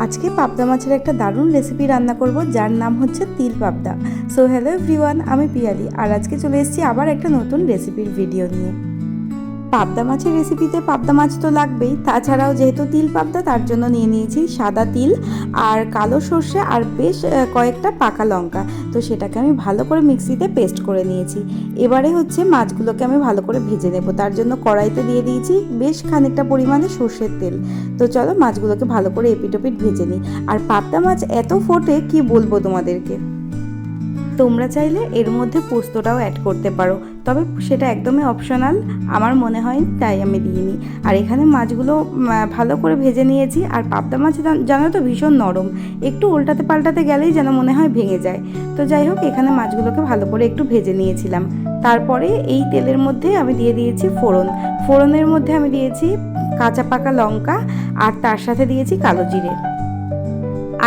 আজকে পাবদা মাছের একটা দারুণ রেসিপি রান্না করব, যার নাম হচ্ছে তিল পাবদা। সো হ্যালো এভরিওয়ান, আমি পিয়ালি, আর আজকে চলে এসেছি আবার একটা নতুন রেসিপির ভিডিও নিয়ে। পাবদা মাছের রেসিপিতে পাবদা মাছ তো লাগবেই, তাছাড়াও যেহেতু তিল পাবদা তার জন্য নিয়ে নিয়েছি সাদা তিল আর কালো সর্ষে আর বেশ কয়েকটা পাকা লঙ্কা। তো সেটাকে আমি ভালো করে মিক্সিতে পেস্ট করে নিয়েছি। এবারে হচ্ছে মাছগুলোকে আমি ভালো করে ভেজে নেব, তার জন্য কড়াইতে দিয়ে দিয়েছি বেশ খানিকটা পরিমাণে সর্ষের তেল। তো চলো মাছগুলোকে ভালো করে এপিট ওপিট ভেজে নিই। আর পাবদা মাছ এত ফোটে কি বলবো তোমাদেরকে। তোমরা চাইলে এর মধ্যে পোস্তটাও অ্যাড করতে পারো, তবে সেটা একদমই অপশনাল, আমার মনে হয় তাই আমি দিইনি। আর এখানে মাছগুলো ভালো করে ভেজে নিয়েছি। আর পাবদা মাছ জানো তো ভীষণ নরম, একটু উল্টাতে পাল্টাতে গেলেই যেন মনে হয় ভেঙে যায়। তো যাই হোক, এখানে মাছগুলোকে ভালো করে একটু ভেজে নিয়েছিলাম। তারপরে এই তেলের মধ্যে আমি দিয়ে দিয়েছি ফোড়নের মধ্যে আমি দিয়েছি কাঁচা পাকা লঙ্কা আর তার সাথে দিয়েছি কালো জিরে।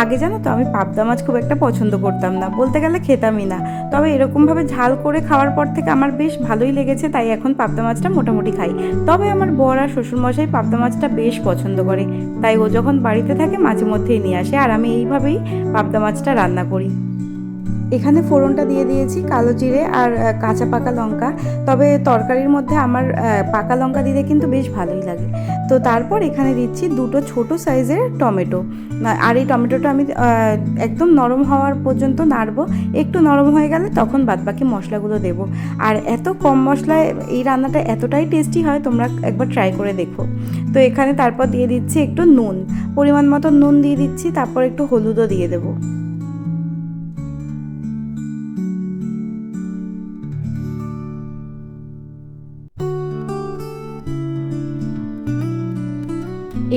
আগে জানো তো আমি পাবদা মাছ খুব একটা পছন্দ করতাম না, বলতে গেলে খেতামই না। তবে এরকমভাবে ঝাল করে খাওয়ার পর থেকে আমার বেশ ভালোই লেগেছে, তাই এখন পাবদা মাছটা মোটামুটি খাই। তবে আমার বর আর শ্বশুরমশাই পাবদা মাছটা বেশ পছন্দ করে, তাই ও যখন বাড়িতে থাকে মাঝে মধ্যেই নিয়ে আসে, আর আমি এইভাবেই পাবদা মাছটা রান্না করি। এখানে ফোড়নটা দিয়ে দিয়েছি কালো জিরে আর কাঁচা পাকা লঙ্কা। তবে তরকারির মধ্যে আমার পাকা লঙ্কা দিতে কিন্তু বেশ ভালোই লাগে। তো তারপর এখানে দিচ্ছি দুটো ছোট সাইজের টমেটো। আর এই টমেটোটা আমি একদম নরম হওয়ার পর্যন্ত নাড়বো। একটু নরম হয়ে গেলে তখন বাদবাকি মশলাগুলো দেবো। আর এত কম মশলায় এই রান্নাটা এতটাই টেস্টি হয়, তোমরা একবার ট্রাই করে দেখো। তো এখানে তারপর দিয়ে দিচ্ছি একটু নুন, পরিমাণ মতো নুন দিয়ে দিচ্ছি, তারপর একটু হলুদও দিয়ে দেবো।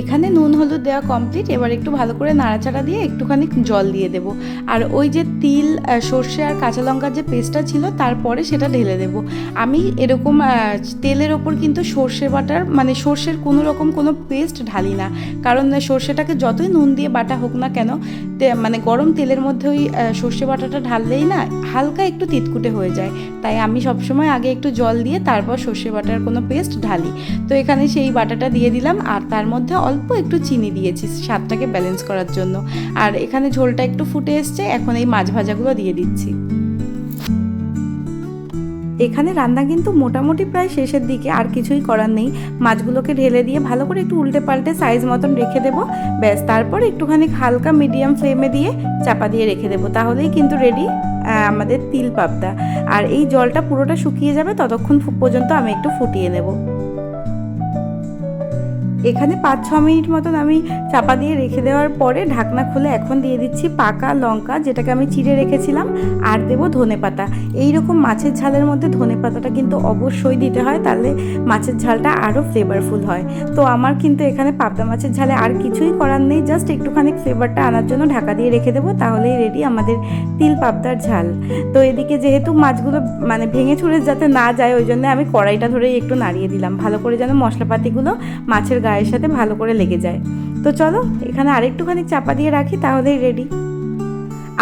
এখানে নুন হলুদ দেওয়া কমপ্লিট। এবার একটু ভালো করে নাড়াচাড়া দিয়ে একটুখানি জল দিয়ে দেব। আর ওই যে তিল সর্ষে আর কাঁচা লঙ্কার যে পেস্টটা ছিল তারপরে সেটা ঢেলে দেব। আমি এরকম তেলের ওপর কিন্তু সর্ষে বাটার মানে সর্ষের কোনো রকম কোনো পেস্ট ঢালি না, কারণ সর্ষেটাকে যতই নুন দিয়ে বাটা হোক না কেন, মানে গরম তেলের মধ্যে ওই সর্ষে বাটাটা ঢাললেই না হালকা একটু তিতকুটে হয়ে যায়। তাই আমি সবসময় আগে একটু জল দিয়ে তারপর সর্ষে বাটার কোনো পেস্ট ঢালি। তো এখানে সেই বাটাটা দিয়ে দিলাম, আর তার মধ্যে অল্প একটু চিনি দিয়েছি স্বাদটাকে ব্যালেন্স করার জন্য। আর এখানে ঝোলটা একটু ফুটে এসছে, এখন এই মাছ ভাজাগুলো দিয়ে দিচ্ছি। এখানে রান্না কিন্তু মোটামুটি প্রায় শেষের দিকে, আর কিছুই করার নেই। মাছগুলোকে ঢেলে দিয়ে ভালো করে একটু উল্টে পাল্টে সাইজ মতন রেখে দেবো, ব্যাস। তারপর একটুখানি হালকা মিডিয়াম ফ্লেমে দিয়ে চাপা দিয়ে রেখে দেবো, তাহলেই কিন্তু রেডি আমাদের তিল পাবদা। আর এই জলটা পুরোটা শুকিয়ে যাবে, ততক্ষণ পর্যন্ত আমি একটু ফুটিয়ে নেব। এখানে 5-6 মিনিট মতন আমি চাপা দিয়ে রেখে দেওয়ার পরে ঢাকনা খুলে এখন দিয়ে দিচ্ছি পাকা লঙ্কা, যেটাকে আমি চিড়ে রেখেছিলাম, আর দেবো ধনেপাতা। এইরকম মাছের ঝালের মধ্যে ধনেপাতাটা কিন্তু অবশ্যই দিতে হয়, তাহলে মাছের ঝালটা আরও ফ্লেভারফুল হয়। তো আমার কিন্তু এখানে পাবদা মাছের ঝালে আর কিছুই করার নেই, জাস্ট একটুখানি ফ্লেভারটা আনার জন্য ঢাকা দিয়ে রেখে দেবো, তাহলেই রেডি আমাদের তিল পাবদার ঝাল। তো এদিকে যেহেতু মাছগুলো মানে ভেঙে ছুঁড়ে যাতে না যায়, ওই জন্য আমি কড়াইটা ধরেই একটু নাড়িয়ে দিলাম, ভালো করে যেন মশলাপাতিগুলো মাছের গায়ের সাথে ভালো করে লেগে যায়। তো চলো এখানে আরেকটুখানি চাপা দিয়ে রাখি, তাহলেই রেডি।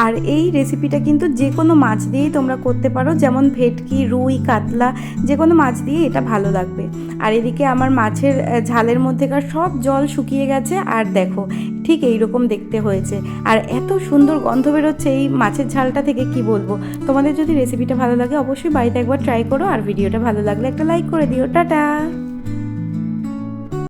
আর এই রেসিপিটা কিন্তু যে কোনো মাছ দিয়েই তোমরা করতে পারো, যেমন ভেটকি, রুই, কাতলা, যে কোনো মাছ দিয়ে এটা ভালো লাগবে। আর এদিকে আমার মাছের ঝালের মধ্যেকার সব জল শুকিয়ে গেছে, আর দেখো ঠিক এইরকম দেখতে হয়েছে। আর এত সুন্দর গন্ধ বেরোচ্ছে এই মাছের ঝালটা থেকে, কি বলবো। তোমাদের যদি রেসিপিটা ভালো লাগে অবশ্যই বাড়িতে একবার ট্রাই করো, আর ভিডিওটা ভালো লাগলে একটা লাইক করে দিও। টাটা।